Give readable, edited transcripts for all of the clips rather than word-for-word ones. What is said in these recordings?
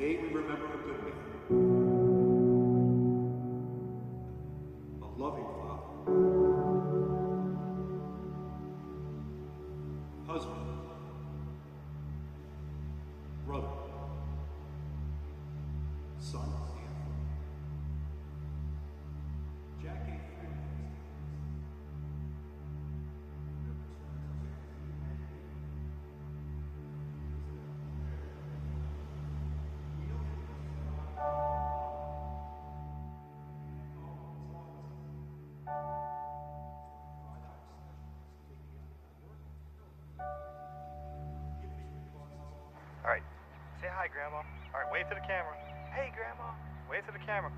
Today we remember a good man, a loving father, husband, brother, son, and friend. Jack A. All right, say hi, Grandma. All right, wave to the camera. Hey, Grandma, wave to the camera.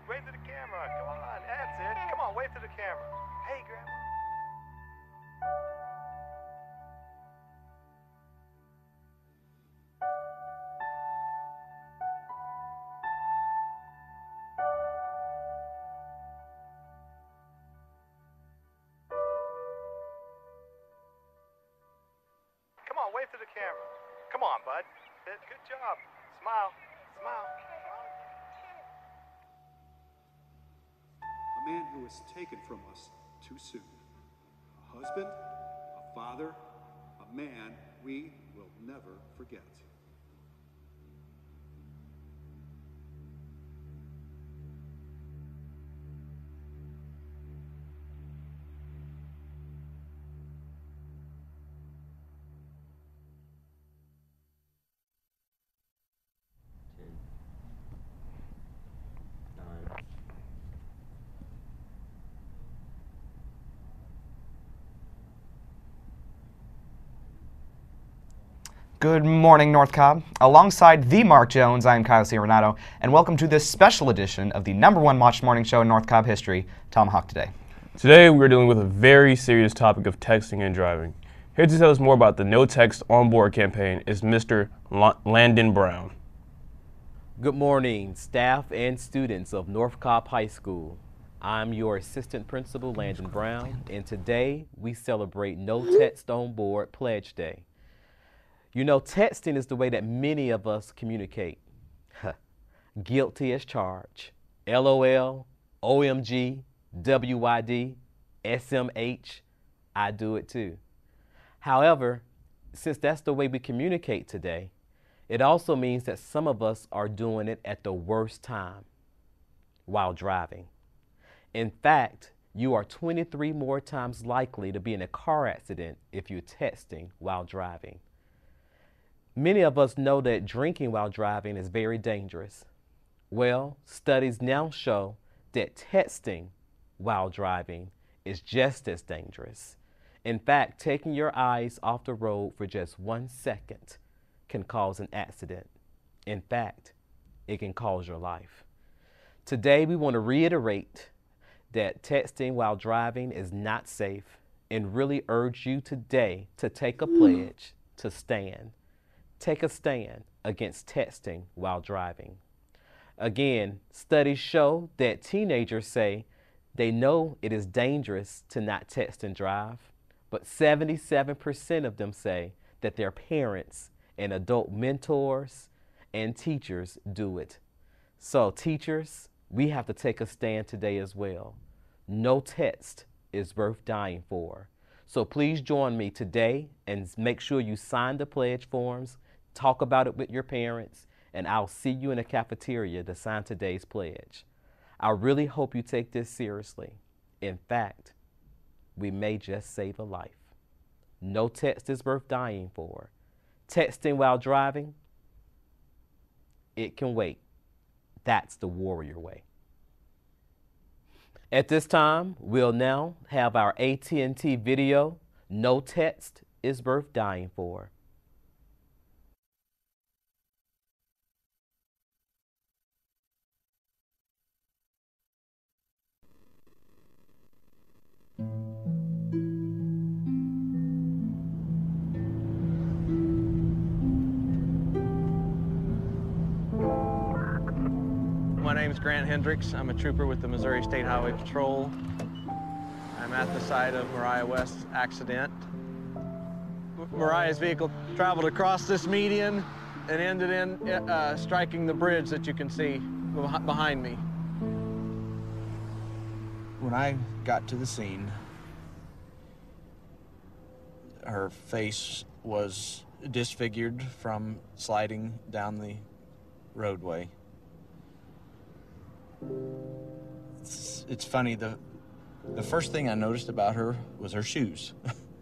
Wave to the camera. Come on, that's it. Come on, wave to the camera. Hey, Grandma. Come on, wave to the camera. Come on, bud. Good job. Smile. Smile. A man who was taken from us too soon. A husband, a father, a man we will never forget. Good morning, North Cobb. Alongside the Marc Jones, I am Rinaudo, and welcome to this special edition of the #1 watched morning show in North Cobb history, Tomahawk Today. Today, we're dealing with a very serious topic of texting and driving. Here to tell us more about the No Text On Board campaign is Mr. Landon Brown. Good morning, staff and students of North Cobb High School. I'm your Assistant Principal, Landon Brown, and today we celebrate No Text On Board Pledge Day. You know, texting is the way that many of us communicate. Guilty as charged. LOL, OMG, WYD, SMH, I do it too. However, since that's the way we communicate today, it also means that some of us are doing it at the worst time, while driving. In fact, you are 23 more times likely to be in a car accident if you're texting while driving. Many of us know that drinking while driving is very dangerous. Well, studies now show that texting while driving is just as dangerous. In fact, taking your eyes off the road for just 1 second can cause an accident. In fact, it can cause your life. Today, we want to reiterate that texting while driving is not safe and really urge you today to take a pledge to stand. Take a stand against texting while driving. Again, studies show that teenagers say they know it is dangerous to not text and drive, but 77% of them say that their parents and adult mentors and teachers do it. So teachers, we have to take a stand today as well. No text is worth dying for. So please join me today and make sure you sign the pledge forms, talk about it with your parents, and I'll see you in the cafeteria to sign today's pledge. I really hope you take this seriously. In fact, we may just save a life. No text is worth dying for. Texting while driving, it can wait. That's the warrior way. At this time, we'll now have our AT&T video, No Text is Worth Dying For. My name is Grant Hendricks. I'm a trooper with the Missouri State Highway Patrol. I'm at the site of Mariah West's accident. Mariah's vehicle traveled across this median It ended in striking the bridge that you can see behind me. When I got to the scene, her face was disfigured from sliding down the roadway. It's funny, the first thing I noticed about her was her shoes.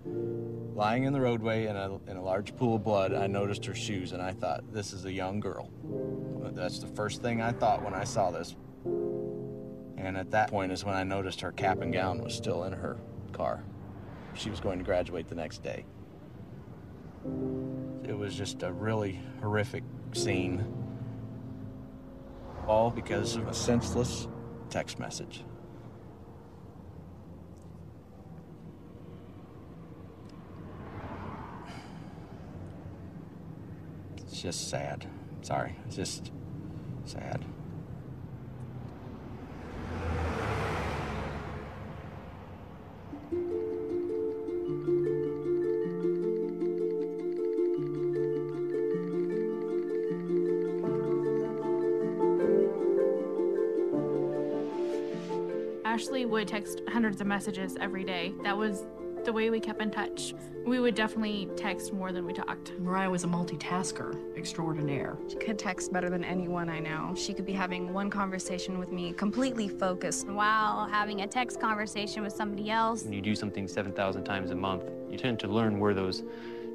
Lying in the roadway in a large pool of blood, I noticed her shoes and I thought, this is a young girl. That's the first thing I thought when I saw this. And at that point is when I noticed her cap and gown was still in her car. She was going to graduate the next day. It was just a really horrific scene. All because of a senseless text message. It's just sad. Sorry, it's just sad. Ashley would text hundreds of messages every day. That was the way we kept in touch. We would definitely text more than we talked. Mariah was a multitasker extraordinaire. She could text better than anyone I know. She could be having one conversation with me, completely focused, while having a text conversation with somebody else. When you do something 7,000 times a month, you tend to learn where those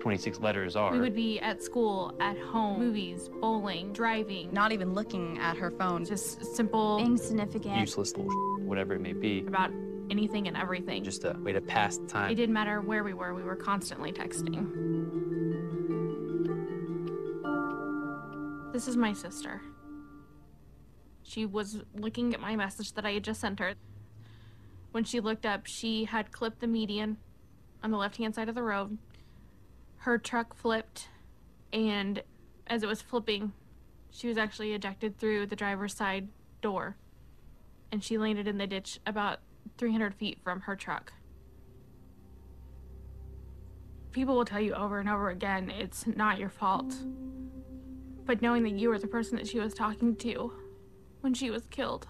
26 letters are. We would be at school, at home, movies, bowling, driving. Not even looking at her phone. Just simple, insignificant, useless bullshit, whatever it may be. About anything and everything. Just a way to pass the time. It didn't matter where we were constantly texting. This is my sister. She was looking at my message that I had just sent her. When she looked up, she had clipped the median on the left-hand side of the road. Her truck flipped, and as it was flipping, she was actually ejected through the driver's side door, and she landed in the ditch about 300 feet from her truck. People will tell you over and over again, it's not your fault. But knowing that you were the person that she was talking to when she was killed.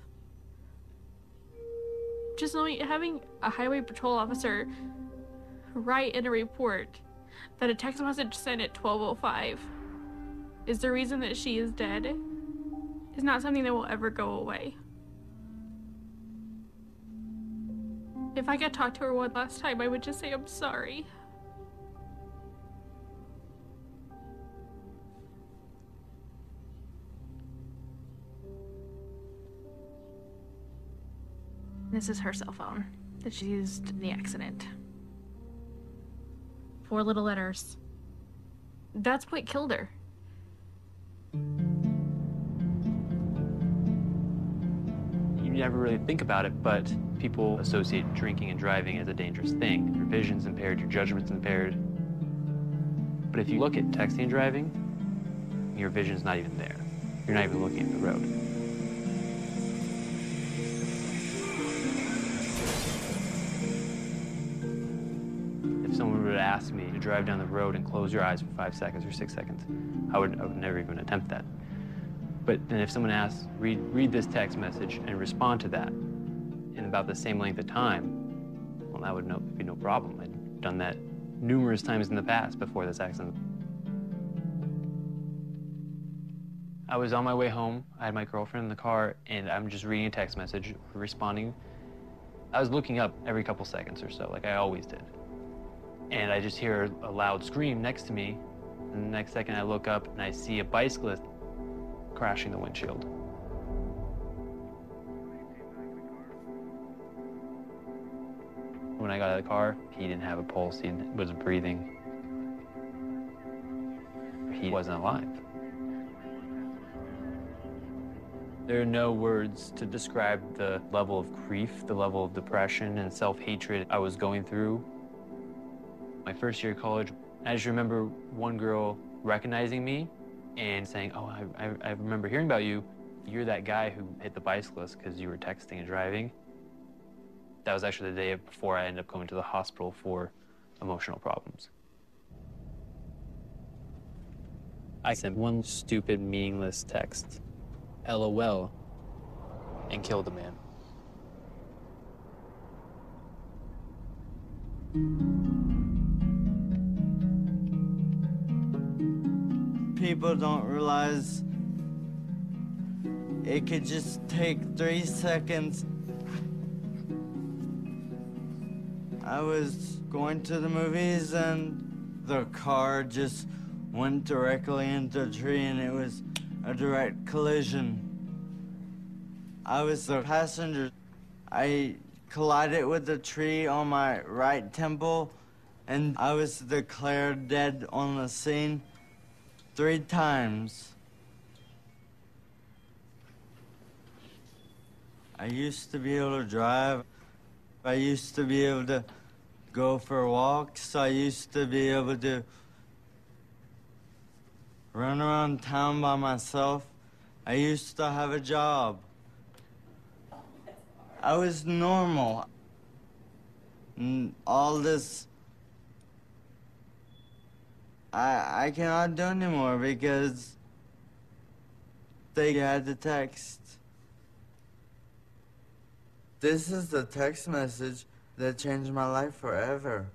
Just knowing, having a highway patrol officer write in a report that a text message sent at 12:05 is the reason that she is dead is not something that will ever go away. If I could talk to her one last time, I would just say I'm sorry. This is her cell phone that she used in the accident. 4 little letters. That's what killed her. You never really think about it, but people associate drinking and driving as a dangerous thing. Your vision's impaired, your judgment's impaired. But if you look at texting and driving, your vision's not even there. You're not even looking at the road. If someone were to ask me to drive down the road and close your eyes for 5 seconds or 6 seconds, I would never even attempt that. But then if someone asks, read this text message and respond to that in about the same length of time, well, that would be no problem. I'd done that numerous times in the past before this accident. I was on my way home. I had my girlfriend in the car, and I'm just reading a text message, responding. I was looking up every couple seconds or so, like I always did. And I just hear a loud scream next to me, and the next second I look up and I see a bicyclist crashing the windshield. When I got out of the car, he didn't have a pulse, he wasn't breathing. He wasn't alive. There are no words to describe the level of grief, the level of depression and self-hatred I was going through. My first year of college, I just remember one girl recognizing me and saying, oh, I remember hearing about you. You're that guy who hit the bicyclist because you were texting and driving. That was actually the day before I ended up going to the hospital for emotional problems. I sent one stupid, meaningless text, LOL, and killed a man. People don't realize it could just take 3 seconds. I was going to the movies and the car just went directly into a tree and it was a direct collision. I was the passenger. I collided with the tree on my right temple and I was declared dead on the scene 3 times. I used to be able to drive. I used to be able to go for walks. I used to be able to run around town by myself. I used to have a job. I was normal. And all this, I cannot do anymore because they had the text. This is the text message that changed my life forever.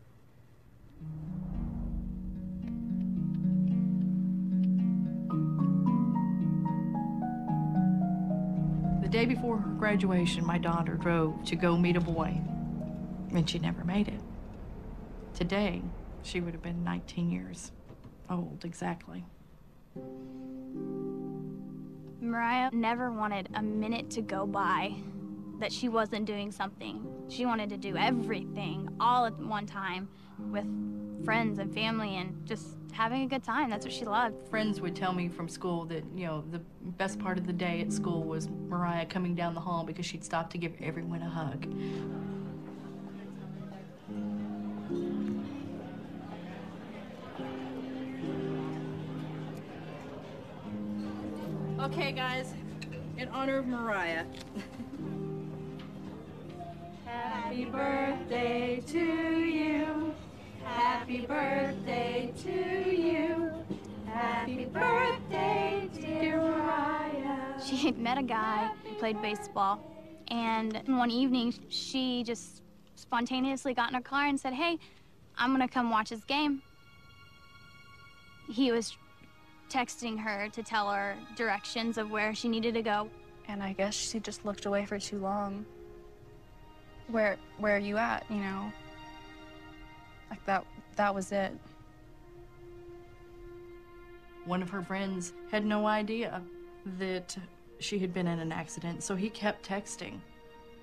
The day before her graduation, my daughter drove to go meet a boy, and she never made it. Today, she would have been 19 years old, exactly. Mariah never wanted a minute to go by that she wasn't doing something. She wanted to do everything all at one time with friends and family and just having a good time. That's what she loved. Friends would tell me from school that, you know, the best part of the day at school was Mariah coming down the hall because she'd stop to give everyone a hug. Okay, guys, in honor of Mariah. Happy birthday to you. Happy birthday to you. Happy birthday, dear Mariah. She met a guy who played baseball, and one evening she just spontaneously got in her car and said, "Hey, I'm gonna come watch his game." He was texting her to tell her directions of where she needed to go. And I guess she just looked away for too long. Where are you at, you know? Like that was it. One of her friends had no idea that she had been in an accident, so he kept texting.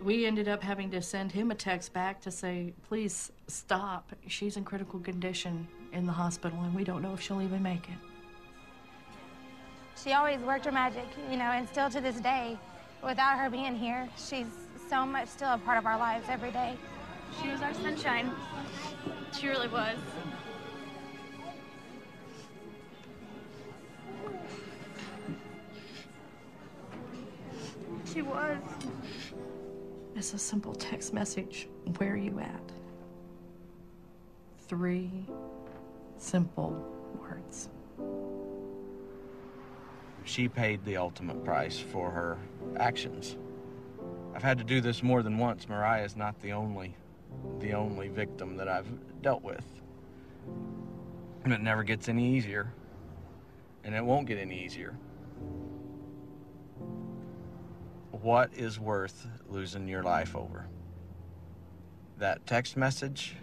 We ended up having to send him a text back to say, please stop. She's in critical condition in the hospital, and we don't know if she'll even make it. She always worked her magic, you know, and still to this day, without her being here, she's so much still a part of our lives every day. She was our sunshine. She really was. She was. It's a simple text message. Where are you at? 3 simple words. She paid the ultimate price for her actions. I've had to do this more than once. Mariah is not the only victim that I've dealt with. And it never gets any easier. And it won't get any easier. What is worth losing your life over? That text message?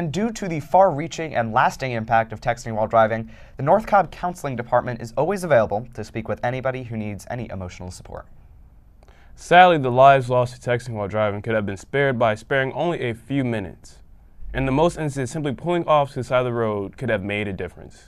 And due to the far-reaching and lasting impact of texting while driving, the North Cobb Counseling Department is always available to speak with anybody who needs any emotional support. Sadly, the lives lost to texting while driving could have been spared by sparing only a few minutes. In the most instances, simply pulling off to the side of the road could have made a difference.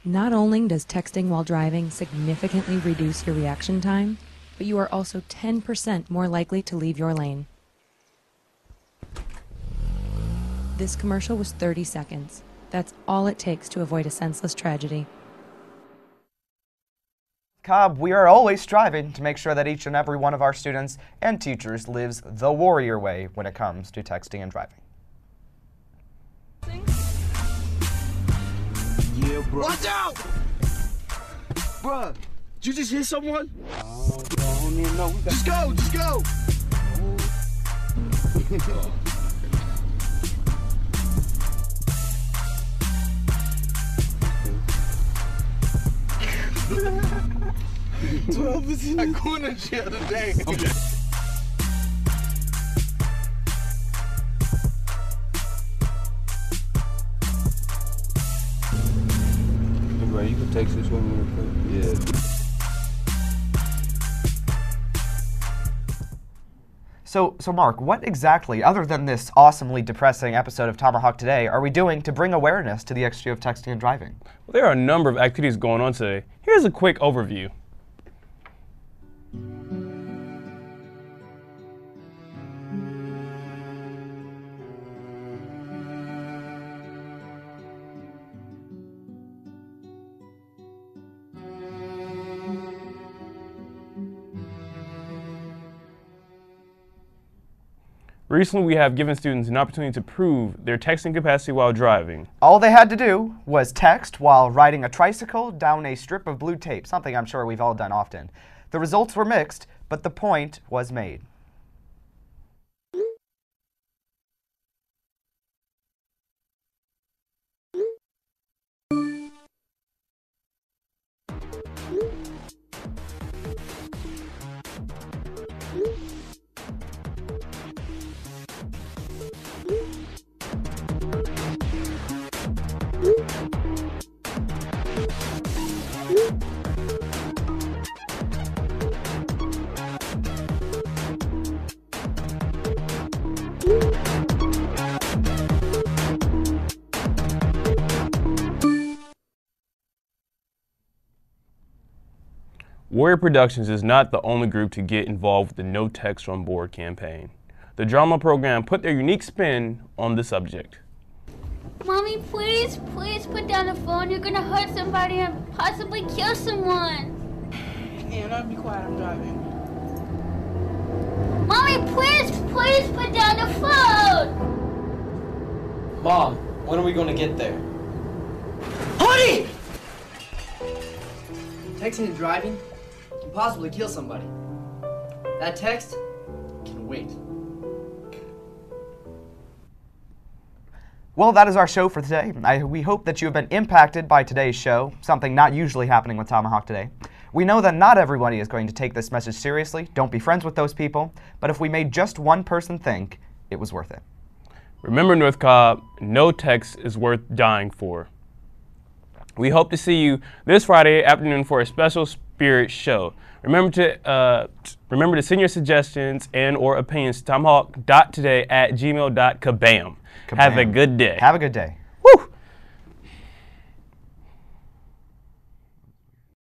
Not only does texting while driving significantly reduce your reaction time, but you are also 10% more likely to leave your lane. This commercial was 30 seconds. That's all it takes to avoid a senseless tragedy. Cobb, we are always striving to make sure that each and every one of our students and teachers lives the warrior way when it comes to texting and driving. Yeah, bro. Watch out! Bruh, did you just hit someone? Oh, I don't even know. Just go, just go! 12 is in the corner chair today. Okay. Right, you can text this one real quick. Yeah. So Mark, what exactly, other than this awesomely depressing episode of Tomahawk Today, are we doing to bring awareness to the issue of texting and driving? Well, there are a number of activities going on today. Here's a quick overview. Recently, we have given students an opportunity to prove their texting capacity while driving. All they had to do was text while riding a tricycle down a strip of blue tape, something I'm sure we've all done often. The results were mixed, but the point was made. Warrior Productions is not the only group to get involved with the No Text on Board campaign. The drama program put their unique spin on the subject. Mommy, please put down the phone. You're gonna hurt somebody and possibly kill someone. Anna, be quiet, I'm driving. Mommy, please put down the phone. Mom, when are we gonna get there? Honey! Texting and driving can possibly kill somebody. That text can wait. Well, that is our show for today. We hope that you have been impacted by today's show, something not usually happening with Tomahawk Today. We know that not everybody is going to take this message seriously. Don't be friends with those people. But if we made just one person think, it was worth it. Remember, North Cobb, no text is worth dying for. We hope to see you this Friday afternoon for a special spirit show. Remember to send your suggestions and/or opinions to tomahawk.today@gmail.com. Have a good day. Have a good day. Woo!